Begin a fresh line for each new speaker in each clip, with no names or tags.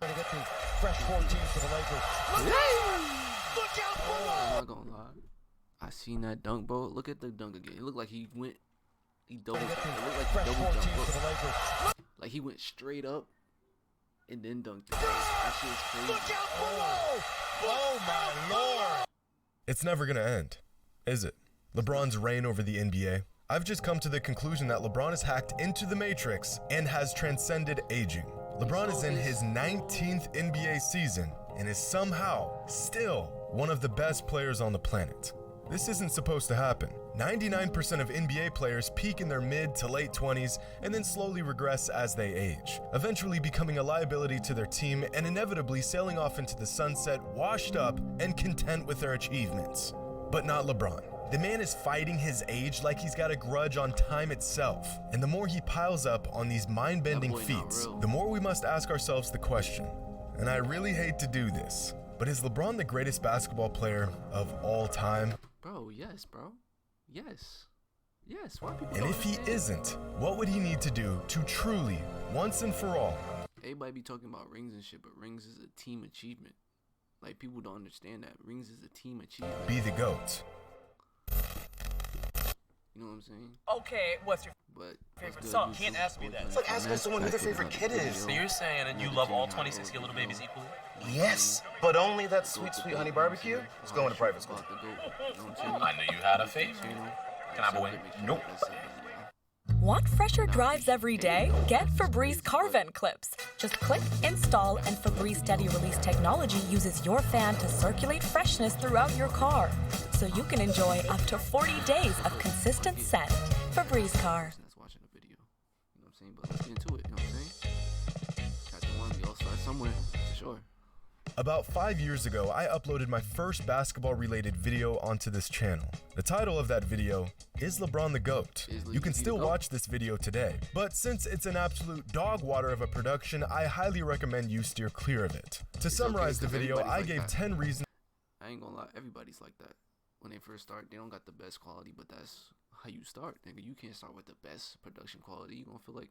Gonna get the fresh 14 for the Lakers. Look out below!
I'm not gonna lie. I seen that dunk, bro. Look at the dunk again. It looked like he double. It looked like he double dunked. Like he went straight up and then dunked. That shit is crazy.
Look out below! Oh my lord!
It's never gonna end, is it? LeBron's reign over the NBA. I've just come to the conclusion that LeBron has hacked into the Matrix and has transcended aging. LeBron is in his 19th NBA season and is somehow still one of the best players on the planet. This isn't supposed to happen. 99% of NBA players peak in their mid to late 20s and then slowly regress as they age, eventually becoming a liability to their team and inevitably sailing off into the sunset, washed up and content with their achievements. But not LeBron. The man is fighting his age like he's got a grudge on time itself. And the more he piles up on these mind-bending feats, the more we must ask ourselves the question. And I really hate to do this, but is LeBron the greatest basketball player of all time?
Bro, yes, bro. Yes. Yes, why people
And if he isn't, what would he need to do to truly, once and for all?
Everybody be talking about rings and shit, but rings is a team achievement. Like, people don't understand that. Rings is a team achievement.
Be the GOAT.
You know what I'm saying?
Okay, what's your favorite song?
Can't ask me that. It's like asking someone who their favorite kid is.
So you're saying that you love all 26 little babies equally?
Yes, but only that sweet, sweet honey barbecue is going to private school.
I knew you had a favorite. Can I have a win?
Nope.
Want fresher drives every day? Get Febreze Carven clips. Just click, install, and Febreze Steady Release technology uses your fan to circulate freshness throughout your car, so you can enjoy up to 40 days of consistent scent. Febreze Car.
That's watching the video. You know what I'm saying? But let's get into it. You know what I'm saying? Chapter 1, we all start somewhere, for sure.
About 5 years ago, I uploaded my first basketball-related video onto this channel. The title of that video is LeBron the GOAT. You can still watch this video today, but since it's an absolute dog water of a production, I highly recommend you steer clear of it. To summarize the video, I gave 10 reasons.
I ain't gonna lie, everybody's like that. When they first start, they don't got the best quality, but that's how you start, nigga. You can't start with the best production quality. You gonna feel like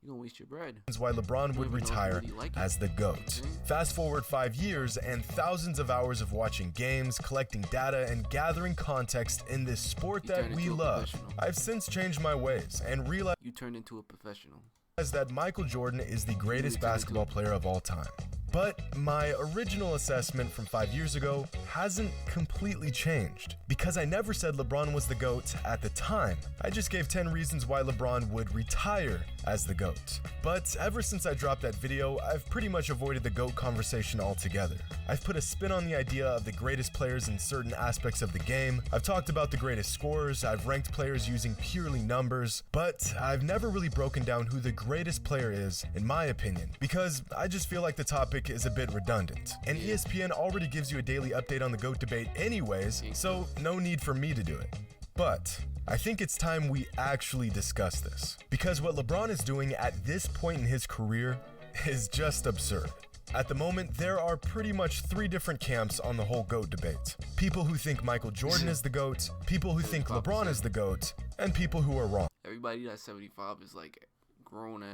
you're gonna waste your bread.
Why LeBron would retire as the GOAT. Fast forward 5 years and thousands of hours of watching games, collecting data, and gathering context in this sport that we love. I've since changed my ways and realized
you turned into a professional.
That Michael Jordan is the greatest basketball player of all time. But my original assessment from 5 years ago hasn't completely changed, because I never said LeBron was the GOAT at the time. I just gave 10 reasons why LeBron would retire as the GOAT. But ever since I dropped that video, I've pretty much avoided the GOAT conversation altogether. I've put a spin on the idea of the greatest players in certain aspects of the game. I've talked about the greatest scorers, I've ranked players using purely numbers, but I've never really broken down who the greatest player is, in my opinion, because I just feel like the topic is a bit redundant. And ESPN already gives you a daily update on the GOAT debate anyways, so no need for me to do it. But I think it's time we actually discuss this, because what LeBron is doing at this point in his career is just absurd. At the moment, there are pretty much 3 different camps on the whole GOAT debate. People who think Michael Jordan is the GOAT, people who think LeBron is the GOAT, and people who are wrong.
Everybody that's 75 is like grown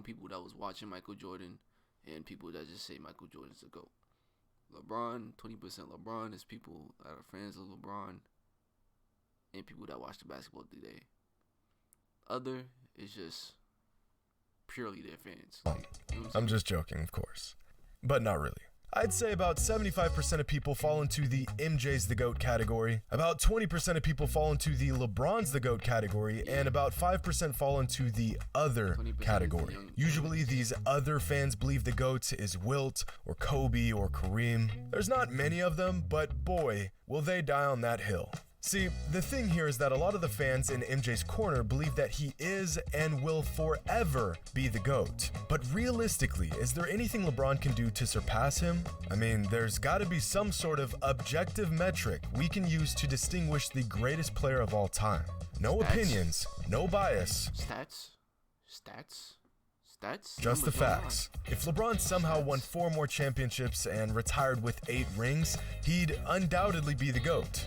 people that was watching Michael Jordan, and people that just say Michael Jordan's the GOAT. LeBron, 20% LeBron is people that are fans of LeBron, and people that watch the basketball today. Other is just purely their fans. Like, you know
I'm just joking, of course, but not really. I'd say about 75% of people fall into the MJ's the GOAT category, about 20% of people fall into the LeBron's the GOAT category, and about 5% fall into the other category. Usually these other fans believe the GOAT is Wilt or Kobe or Kareem. There's not many of them, but boy, will they die on that hill. See, the thing here is that a lot of the fans in MJ's corner believe that he is and will forever be the GOAT. But realistically, is there anything LeBron can do to surpass him? I mean, there's gotta be some sort of objective metric we can use to distinguish the greatest player of all time. No opinions, no bias.
Stats?
Just the facts. If LeBron somehow won 4 more championships and retired with 8 rings, he'd undoubtedly be the GOAT.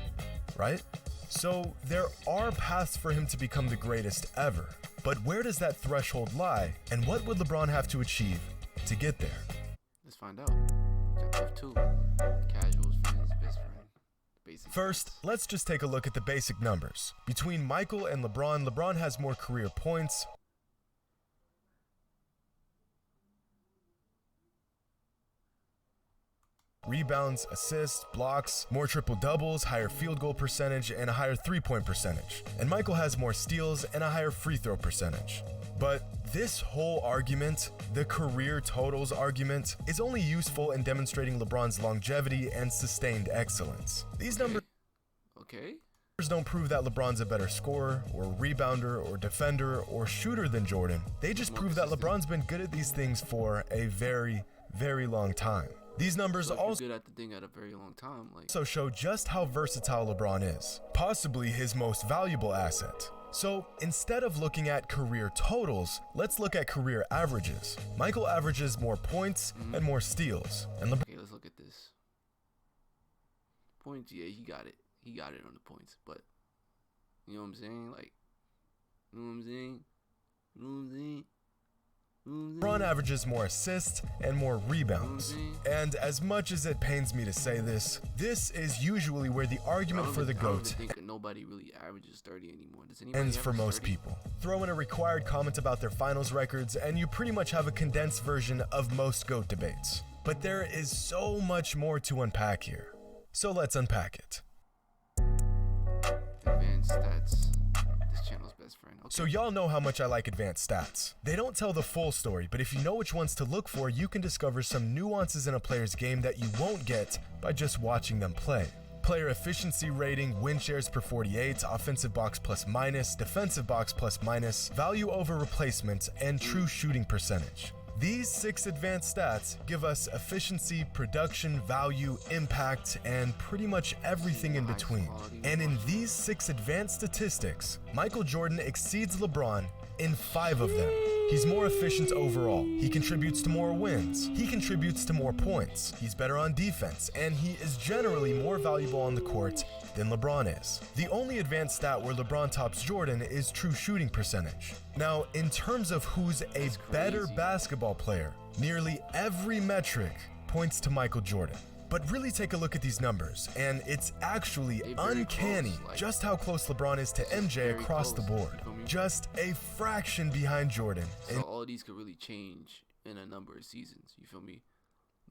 Right? So there are paths for him to become the greatest ever. But where does that threshold lie, and what would LeBron have to achieve to get there?
find out. Chapter 2. Casuals, friends, best friend. Basic
First,
facts.
let's just take a look at the basic numbers. Between Michael and LeBron, LeBron has more career points, rebounds, assists, blocks, more triple doubles, higher field goal percentage, and a higher three-point percentage. And Michael has more steals and a higher free throw percentage. But this whole argument, the career totals argument, is only useful in demonstrating LeBron's longevity and sustained excellence. These numbers
Okay.
don't prove that LeBron's a better scorer, or rebounder, or defender, or shooter than Jordan. They just prove that LeBron's been good at these things for a very, very long time. These numbers
So if you're
also
good at the thing at a very long time, like
show just how versatile LeBron is, possibly his most valuable asset. So instead of looking at career totals, let's look at career averages. Michael averages more points and more steals, and LeBron
okay, let's look at this. Points, yeah, he got it. He got it on the points, but you know what I'm saying? Like, you know what I'm saying? You know what I'm saying?
LeBron averages more assists and more rebounds. And as much as it pains me to say this, this is usually where the argument for the
I don't
GOAT
think nobody really averages 30 anymore. Does anybody
ends for
average
most
30?
people. Throw in a required comment about their finals records and you pretty much have a condensed version of most GOAT debates. But there is so much more to unpack here. So let's unpack it.
Advanced stats. This channel's best friend. Okay.
So y'all know how much I like advanced stats. They don't tell the full story, but if you know which ones to look for, you can discover some nuances in a player's game that you won't get by just watching them play. Player efficiency rating, win shares per 48, offensive box plus minus, defensive box plus minus, value over replacement, and true shooting percentage. These 6 advanced stats give us efficiency, production, value, impact, and pretty much everything in between. And in these 6 advanced statistics, Michael Jordan exceeds LeBron in 5 of them. He's more efficient overall. He contributes to more wins. He contributes to more points. He's better on defense, and he is generally more valuable on the court than LeBron is. The only advanced stat where LeBron tops Jordan is true shooting percentage. Now, in terms of who's a better basketball player, nearly every metric points to Michael Jordan. But really take a look at these numbers, and it's actually uncanny just how close LeBron is to MJ across the board. Just a fraction behind Jordan.
So all these could really change in a number of seasons, you feel me?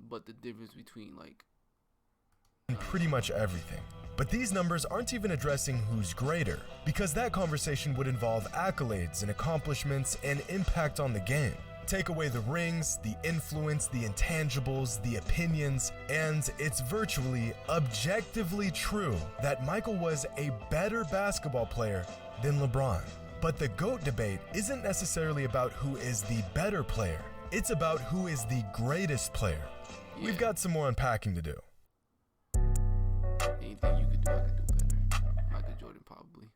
But the difference between like
And pretty much everything. But these numbers aren't even addressing who's greater, because that conversation would involve accolades and accomplishments and impact on the game. Take away the rings, the influence, the intangibles, the opinions, and it's virtually objectively true that Michael was a better basketball player than LeBron. But the GOAT debate isn't necessarily about who is the better player. It's about who is the greatest player. We've got some more unpacking to do.
anything you could do, I could do better. Michael Jordan probably.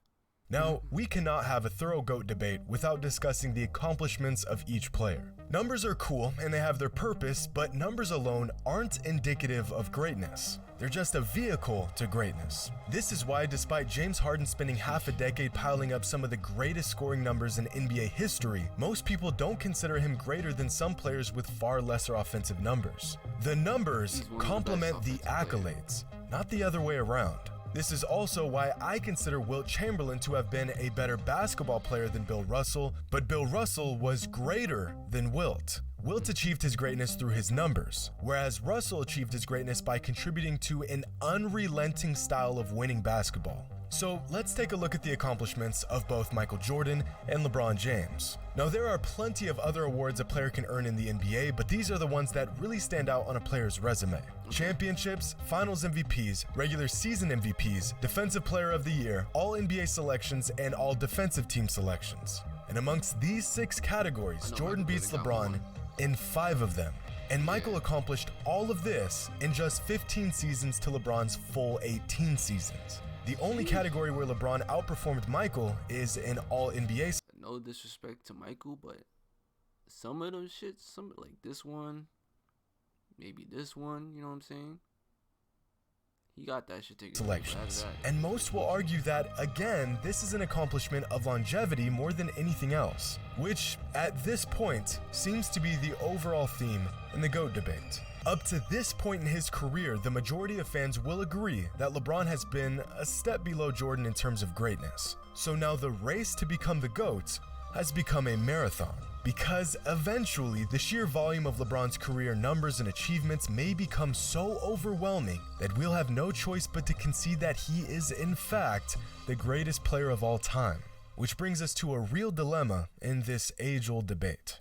Now, we cannot have a thorough GOAT debate without discussing the accomplishments of each player. Numbers are cool and they have their purpose, but numbers alone aren't indicative of greatness. They're just a vehicle to greatness. This is why, despite James Harden spending half a decade piling up some of the greatest scoring numbers in NBA history, most people don't consider him greater than some players with far lesser offensive numbers. The numbers complement the accolades, not the other way around. This is also why I consider Wilt Chamberlain to have been a better basketball player than Bill Russell, but Bill Russell was greater than Wilt. Wilt achieved his greatness through his numbers, whereas Russell achieved his greatness by contributing to an unrelenting style of winning basketball. So let's take a look at the accomplishments of both Michael Jordan and LeBron James. Now, there are plenty of other awards a player can earn in the NBA, but these are the ones that really stand out on a player's resume. Championships, Finals MVPs, regular season MVPs, Defensive Player of the Year, All NBA selections, and All Defensive Team selections. And amongst these 6 categories, Jordan beats LeBron in 5 of them. And Michael accomplished all of this in just 15 seasons to LeBron's full 18 seasons. The only category where LeBron outperformed Michael is in All NBA.
No disrespect to Michael, but some of them shits, some like this one, maybe this one, you know what I'm saying? He got that shit taken.
Selections. And most will argue that, again, this is an accomplishment of longevity more than anything else, which, at this point, seems to be the overall theme in the GOAT debate. Up to this point in his career, the majority of fans will agree that LeBron has been a step below Jordan in terms of greatness. So now the race to become the GOAT has become a marathon, because eventually the sheer volume of LeBron's career numbers and achievements may become so overwhelming that we'll have no choice but to concede that he is in fact the greatest player of all time. Which brings us to a real dilemma in this age-old debate.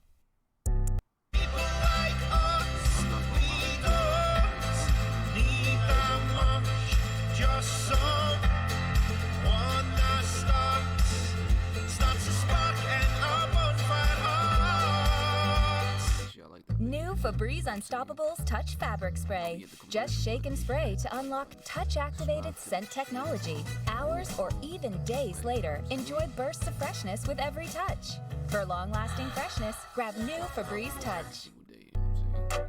New Febreze Unstoppables Touch Fabric Spray. Just shake and spray to unlock touch-activated scent technology. Hours or even days later, enjoy bursts of freshness with every touch. For long-lasting freshness, grab new Febreze Touch.
So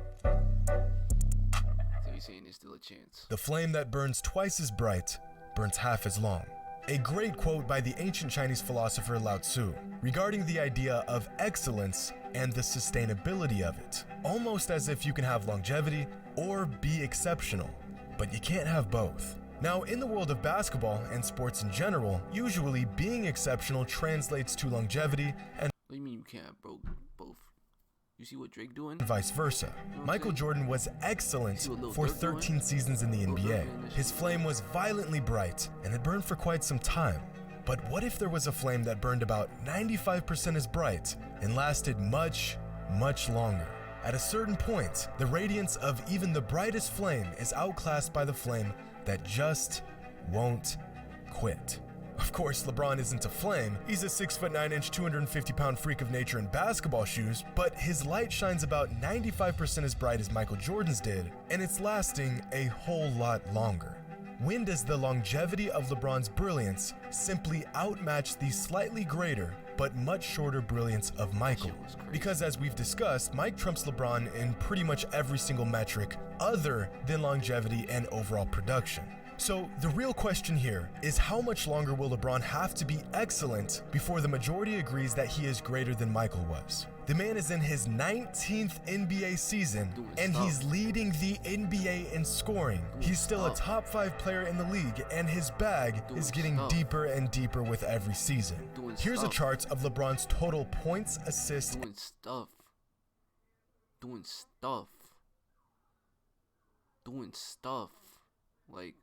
you're saying there's still a chance?
The flame that burns twice as bright burns half as long. A great quote by the ancient Chinese philosopher Lao Tzu regarding the idea of excellence and the sustainability of it, almost as if you can have longevity or be exceptional, but you can't have both. Now, in the world of basketball and sports in general, usually being exceptional translates to longevity and
What do you mean you can't have both? You see what Drake doing?
vice versa. Michael Jordan was excellent for 13 seasons in the NBA. His flame was violently bright and it burned for quite some time. But what if there was a flame that burned about 95% as bright and lasted much, much longer? At a certain point, the radiance of even the brightest flame is outclassed by the flame that just won't quit. Of course, LeBron isn't a flame. He's a 6'9", 250-pound freak of nature in basketball shoes, but his light shines about 95% as bright as Michael Jordan's did, and it's lasting a whole lot longer. When does the longevity of LeBron's brilliance simply outmatch the slightly greater but much shorter brilliance of Michael? Because as we've discussed, Mike trumps LeBron in pretty much every single metric other than longevity and overall production. So the real question here is, how much longer will LeBron have to be excellent before the majority agrees that he is greater than Michael was? The man is in his 19th NBA season and he's leading the NBA in scoring. He's still a top 5 player in the league and his bag is getting deeper and deeper with every season. Here's a chart of LeBron's total points, assists,
doing stuff like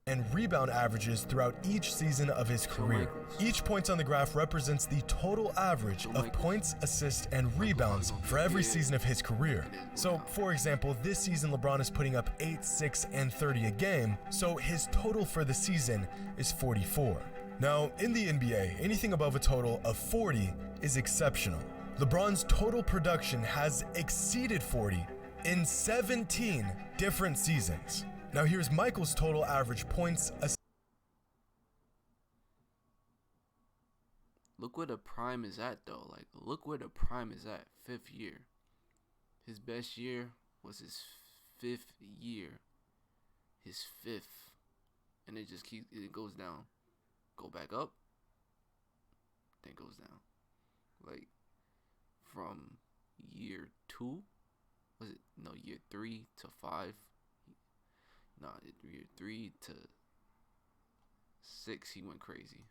and rebound averages throughout each season of his career. Each point on the graph represents the total average of points, assists, and rebounds for every season of his career. So, for example, this season LeBron is putting up 8, 6, and 30 a game, so his total for the season is 44. Now, in the NBA, anything above a total of 40 is exceptional. LeBron's total production has exceeded 40 in 17 different seasons. Now here's Michael's total average points.
Look where the prime is at though. Like, look where the prime is at. 5th year. His best year was his 5th year. His 5th. And it just keeps, it goes down. Go back up. Then goes down. Like, from year 2. Was it? No, year 3 to 5. Year 3 to 6, he went crazy.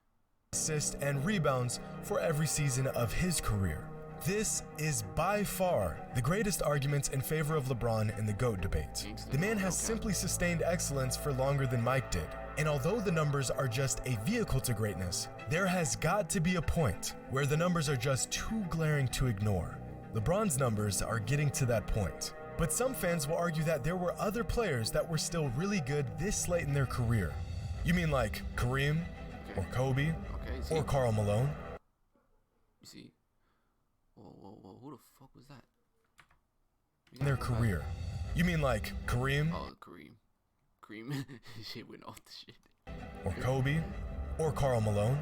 Assists and rebounds for every season of his career. This is by far the greatest arguments in favor of LeBron in the GOAT debate. The man has simply sustained excellence for longer than Mike did. And although the numbers are just a vehicle to greatness, there has got to be a point where the numbers are just too glaring to ignore. LeBron's numbers are getting to that point. But some fans will argue that there were other players that were still really good this late in their career. You mean like Kareem, or Kobe, or Karl Malone?
You see? Whoa, who the fuck was that?
In their career. You mean like Kareem?
Oh, Kareem. Shit went off the shit.
Or Kobe, or Karl Malone?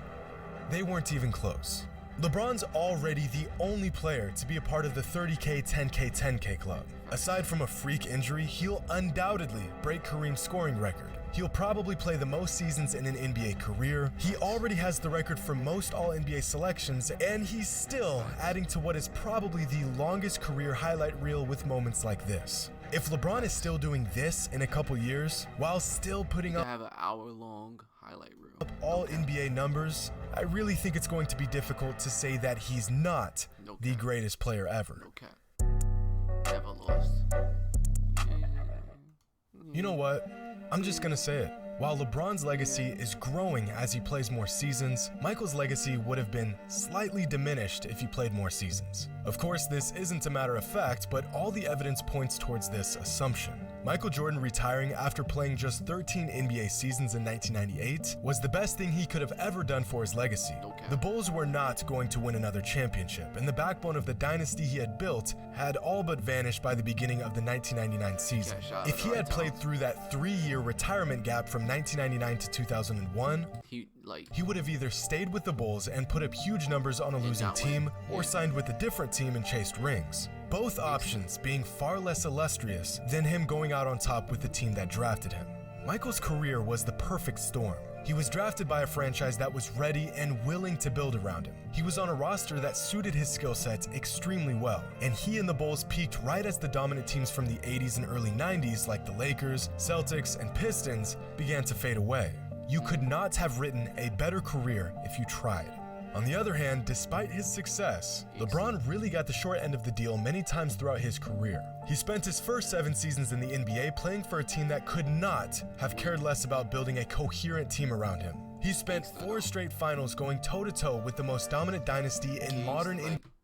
They weren't even close. LeBron's already the only player to be a part of the 30K, 10K, 10K club. Aside from a freak injury, he'll undoubtedly break Kareem's scoring record. He'll probably play the most seasons in an NBA career. He already has the record for most All-NBA selections, and he's still adding to what is probably the longest career highlight reel with moments like this. If LeBron is still doing this in a couple years, while still putting up
have an hour-long highlight reel,
all NBA numbers, I really think it's going to be difficult to say that he's not the greatest player ever.
No cap. Never lost.
You know what? I'm just gonna say it. While LeBron's legacy is growing as he plays more seasons, Michael's legacy would have been slightly diminished if he played more seasons. Of course, this isn't a matter of fact, but all the evidence points towards this assumption. Michael Jordan retiring after playing just 13 NBA seasons in 1998 was the best thing he could have ever done for his legacy. The Bulls were not going to win another championship, and the backbone of the dynasty he had built had all but vanished by the beginning of the 1999 season. If he had played through that 3-year retirement gap from 1999 to 2001, he would have either stayed with the Bulls and put up huge numbers on a losing team, or signed with a different team and chased rings. Both options being far less illustrious than him going out on top with the team that drafted him. Michael's career was the perfect storm. He was drafted by a franchise that was ready and willing to build around him. He was on a roster that suited his skill sets extremely well, and he and the Bulls peaked right as the dominant teams from the 80s and early 90s like the Lakers, Celtics, and Pistons began to fade away. You could not have written a better career if you tried. On the other hand, despite his success, LeBron really got the short end of the deal many times throughout his career. He spent his first 7 seasons in the NBA playing for a team that could not have cared less about building a coherent team around him. He spent 4 straight finals going toe-to-toe with the most dominant dynasty in modern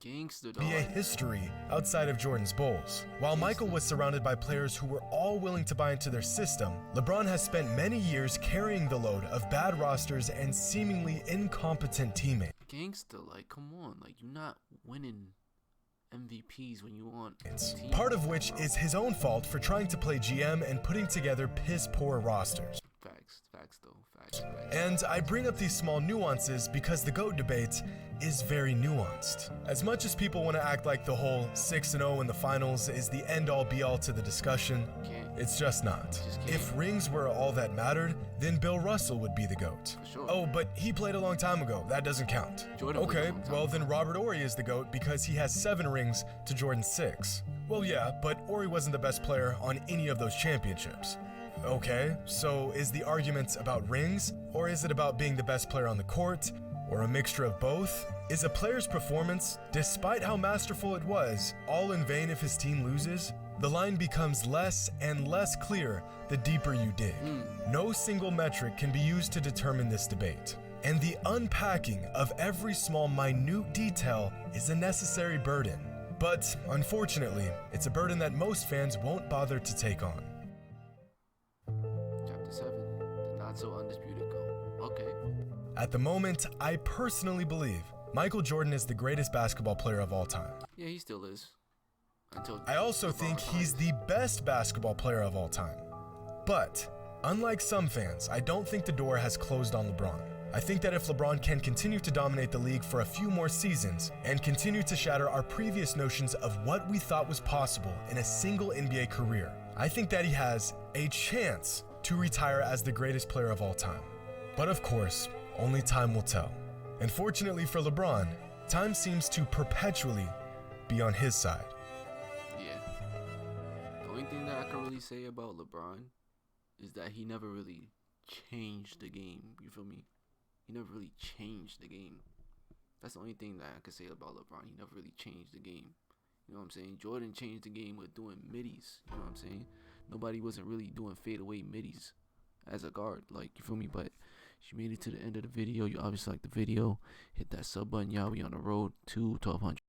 NBA history outside of Jordan's Bulls. While Michael was surrounded by players who were all willing to buy into their system, LeBron has spent many years carrying the load of bad rosters and seemingly incompetent teammates.
Gangster, like, come on, like, you're not winning MVPs when you want team.
Part of which is his own fault for trying to play GM and putting together piss-poor rosters.
Facts though.
And I bring up these small nuances because the GOAT debate is very nuanced. As much as people want to act like the whole 6-0 in the finals is the end-all be-all to the discussion, it's just not. If rings were all that mattered, then Bill Russell would be the GOAT.
Sure.
Oh, but he played a long time ago. That doesn't count. Okay, well then Robert Horry is the GOAT because he has 7 rings to Jordan's 6. Well, yeah, but Horry wasn't the best player on any of those championships. Okay, so is the argument about rings, or is it about being the best player on the court, or a mixture of both? Is a player's performance, despite how masterful it was, all in vain if his team loses? The line becomes less and less clear the deeper you dig. No single metric can be used to determine this debate. And the unpacking of every small minute detail is a necessary burden. But unfortunately, it's a burden that most fans won't bother to take on.
Chapter 7, the not so undisputed GOAT. Okay.
At the moment, I personally believe Michael Jordan is the greatest basketball player of all time.
Yeah, he still is.
I also think he's the best basketball player of all time. But, unlike some fans, I don't think the door has closed on LeBron. I think that if LeBron can continue to dominate the league for a few more seasons and continue to shatter our previous notions of what we thought was possible in a single NBA career, I think that he has a chance to retire as the greatest player of all time. But of course, only time will tell. And fortunately for LeBron, time seems to perpetually be on his side.
Yeah. The only thing that I can really say about LeBron is that he never really changed the game. You feel me? He never really changed the game. That's the only thing that I can say about LeBron. He never really changed the game. You know what I'm saying? Jordan changed the game with doing middies. You know what I'm saying? Nobody wasn't really doing fadeaway middies as a guard. Like, you feel me? But you made it to the end of the video. You obviously liked the video. Hit that sub button. Y'all, we on the road to 1,200.